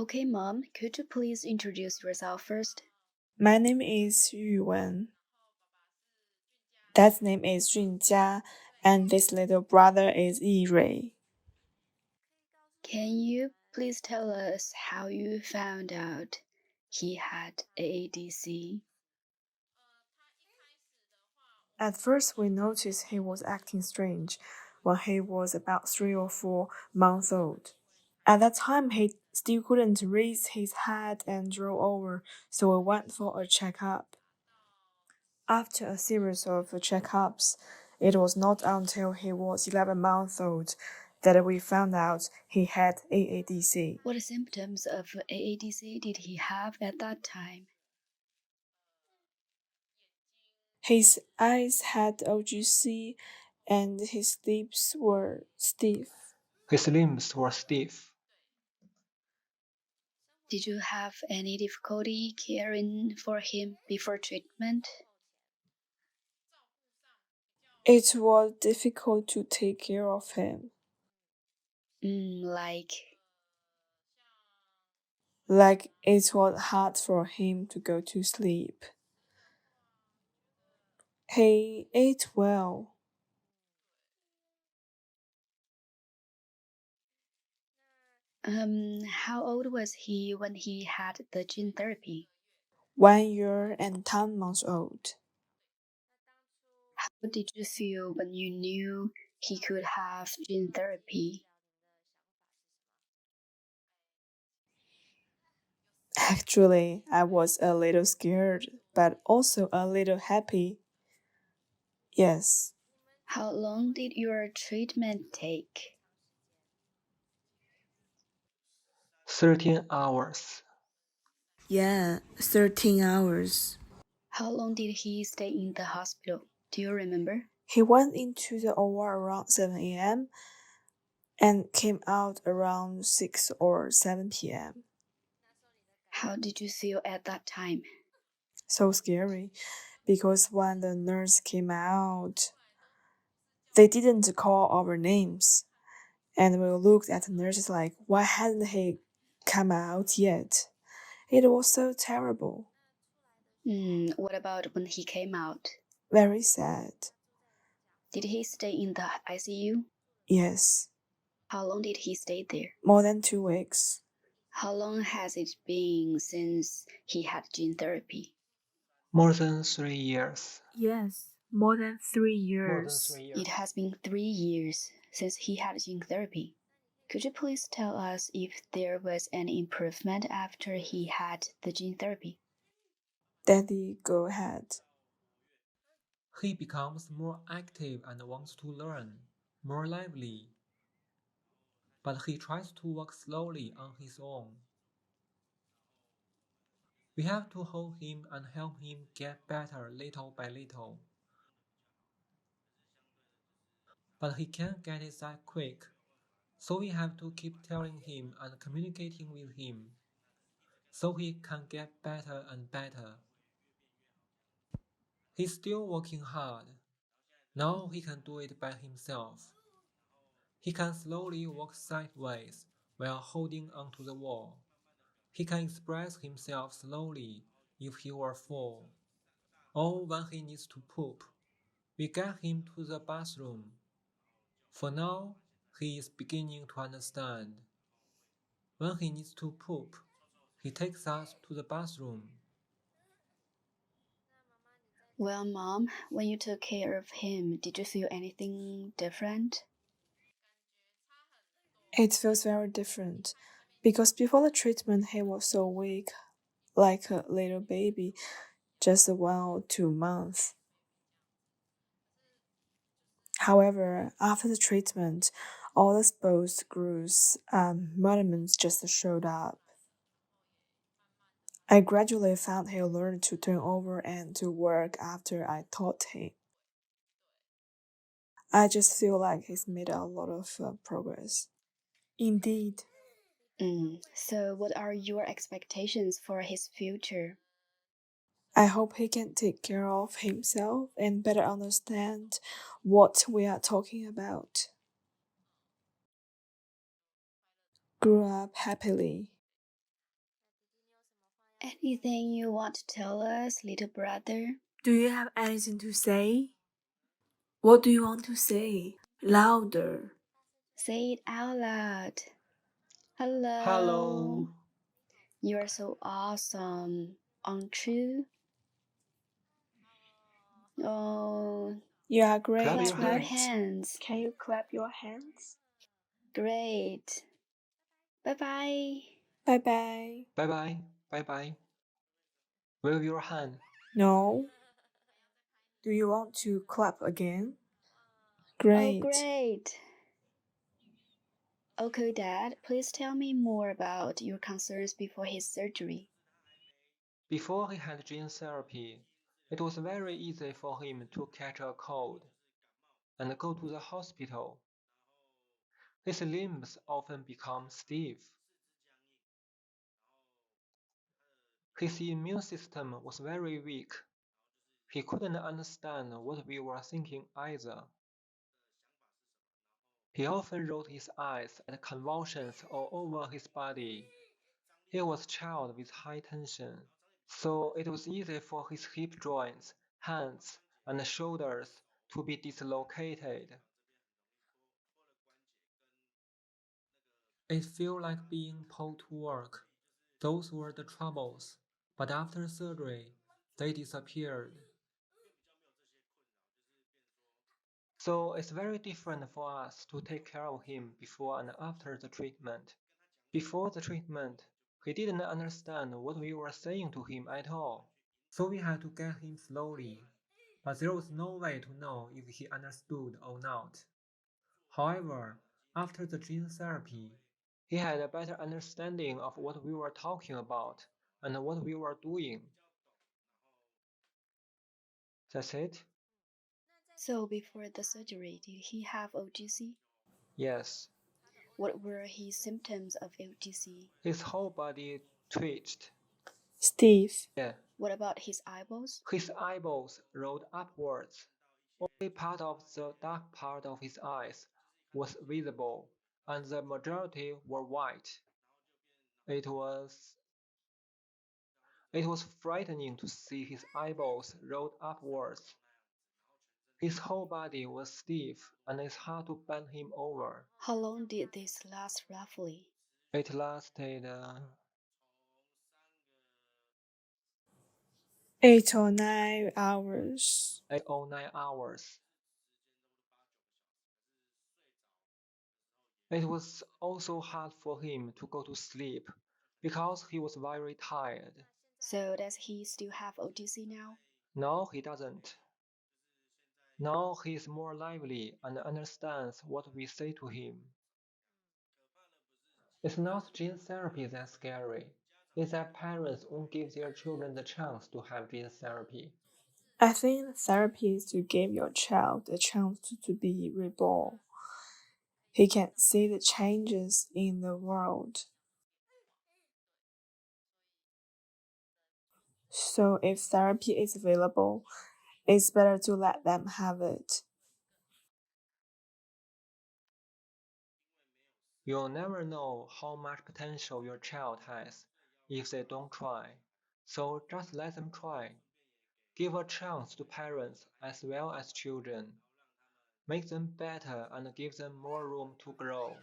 Okay, Mom, could you please introduce yourself first? My name is Yirui. Dad's name is Junjia, and this little brother is Yirui. Can you please tell us how you found out he had AADC? At first, we noticed he was acting strange when he was about 3 or 4 months old. At that time, he still couldn't raise his head and roll over, so we went for a checkup. After a series of checkups, it was not until he was 11 months old that we found out he had AADC. What symptoms of AADC did he have at that time? His eyes had OGC and his lips were stiff. His limbs were stiff. Did you have any difficulty caring for him before treatment? It was difficult to take care of him. Like, It was hard for him to go to sleep. He ate well. how old was he when he had the gene therapy? 1 year and 10 months old. How did you feel when you knew he could have gene therapy? Actually, I was a little scared, but also a little happy. Yes, How long did your treatment take? 13 hours. yeah, 13 hours. How long did he stay in the hospital? Do you remember? He went into the OR around 7 a.m. and came out around 6 or 7 p.m. How did you feel at that time? So scary, because when the nurse came out, they didn't call our names. And we looked at the nurses like, why hadn't he come out yet? It was so terrible. What about when he came out? Very sad. Did he stay in the ICU? Yes, How long did he stay there? more than 2 weeks. How long has it been since he had gene therapy? More than 3 years. Yes, more than 3 years. It has been 3 years since he had gene therapy. Could you please tell us if there was any improvement after he had the gene therapy? Daddy, go ahead. He becomes more active and wants to learn, more lively. But he tries to walk slowly on his own. We have to hold him and help him get better little by little. But he can't get it that quick, so we have to keep telling him and communicating with him, so he can get better and better. He's still working hard. Now he can do it by himself. He can slowly walk sideways while holding onto the wall. He can express himself slowly if he were full, or when he needs to poop. We get him to the bathroom. For now, he is beginning to understand. When he needs to poop, he takes us to the bathroom. Well, Mom, when you took care of him, did you feel anything different? It feels very different, because before the treatment he was so weak, like a little baby, just 1 or 2 months. However, after the treatment, all the supposed growth elements just showed up. I gradually found he learned to turn over and to work after I taught him. I just feel like he's made a lot of progress. Indeed. So what are your expectations for his future? I hope he can take care of himself and better understand what we are talking about. Grow up happily. Anything you want to tell us, little brother? Do you have anything to say? What do you want to say? Louder. Say it out loud. Hello. Hello. You're so awesome, aren't you? Oh, You are great. Clap clap your your hands. hands. Can you clap your hands? Great. Bye-bye. Bye-bye. Bye bye. Bye bye. Wave your hand. No. Do you want to clap again? Oh, Great. great. Okay, Dad, please tell me more about your concerns before his surgery. Before he had gene therapy, it was very easy for him to catch a cold and go to the hospital. His limbs often become stiff. His immune system was very weak. He couldn't understand what we were thinking either. He often rolled his eyes at convulsions all over his body. He was a child with high tension, so it was easy for his hip joints, hands, and shoulders to be dislocated. It felt like being pulled to work. Those were the troubles. But after surgery, they disappeared. So it's very different for us to take care of him before and after the treatment. Before the treatment, he didn't understand what we were saying to him at all. So we had to get him slowly. But there was no way to know if he understood or not. However, after the gene therapy, He had a better understanding of what we were talking about and what we were doing. That's it? So, before the surgery, did he have OGC? Yes. What were his symptoms of OGC? His whole body twitched. Steve. Yeah. What about his eyeballs? His eyeballs rolled upwards. Only part of the dark part of his eyes was visible, and the majority were white. It was frightening to see his eyeballs rolled upwards. His whole body was stiff, and it's hard to bend him over. How long did this last roughly? It lasted 8 or 9 hours. 8 or 9 hours. It was also hard for him to go to sleep because he was very tired. So, does he still have OGC now? No, he doesn't. Now he is more lively and understands what we say to him. It's not gene therapy that's scary. It's that parents won't give their children the chance to have gene therapy. I think therapy is to give your child a chance to be reborn. He can see the changes in the world. So if therapy is available, it's better to let them have it. You'll never know how much potential your child has if they don't try. So just let them try. Give a chance to parents as well as children. Make them better and give them more room to grow.